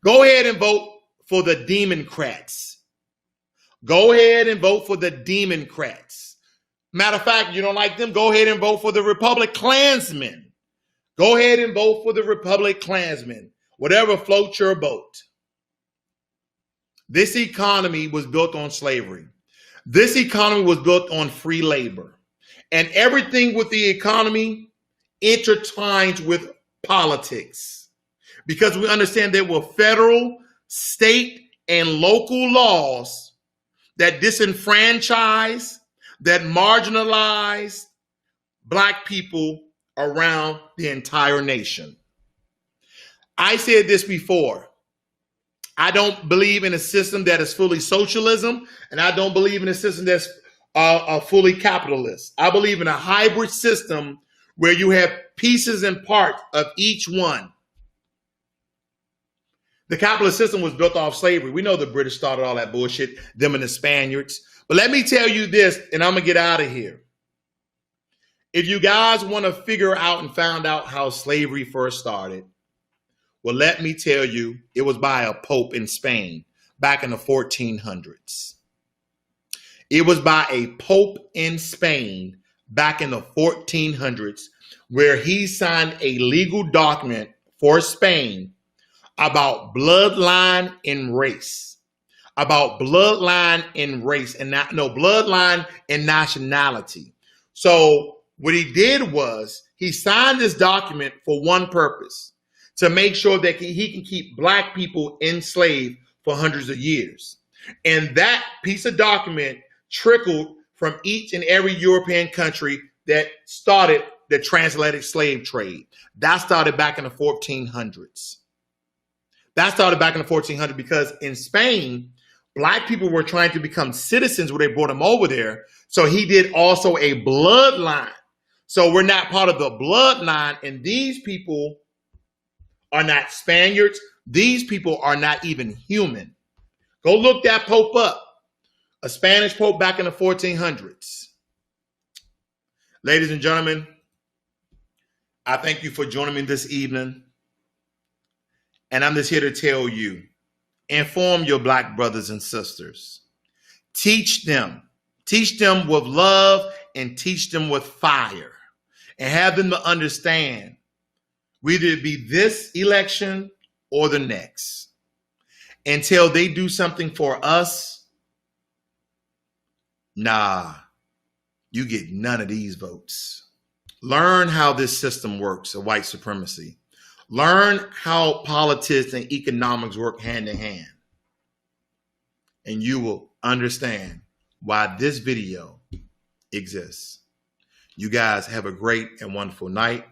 Go ahead and vote for the Democrats. Go ahead and vote for the Democrats. Matter of fact, you don't like them, go ahead and vote for the Republic Klansmen. Go ahead and vote for the Republic Klansmen. Whatever floats your boat. This economy was built on slavery. This economy was built on free labor. And everything with the economy intertwines with politics. Because we understand there were federal, state, and local laws that disenfranchise, that marginalize black people around the entire nation. I said this before. I don't believe in a system that is fully socialism, and I don't believe in a system that's fully capitalist. I believe in a hybrid system where you have pieces and parts of each one. The capitalist system was built off slavery. We know the British started all that bullshit, them and the Spaniards. But let me tell you this, and I'm going to get out of here. If you guys want to figure out and find out how slavery first started, well, let me tell you, it was by a pope in Spain back in the 1400s. It was by a pope in Spain back in the 1400s where he signed a legal document for Spain about bloodline and race. About bloodline and race and bloodline and nationality. So what he did was he signed this document for one purpose, to make sure that he can keep black people enslaved for hundreds of years. And that piece of document trickled from each and every European country that started the transatlantic slave trade. That started back in the 1400s. That started back in the 1400s because in Spain, black people were trying to become citizens when they brought them over there. So he did also a bloodline. So we're not part of the bloodline, and these people are not Spaniards. These people are not even human. Go look that pope up. A Spanish pope back in the 1400s. Ladies and gentlemen, I thank you for joining me this evening. And I'm just here to tell you, inform your black brothers and sisters. Teach them with love and teach them with fire. And have them to understand whether it be this election or the next. Until they do something for us, nah, you get none of these votes. Learn how this system works of white supremacy. Learn how politics and economics work hand in hand. And you will understand why this video exists. You guys have a great and wonderful night.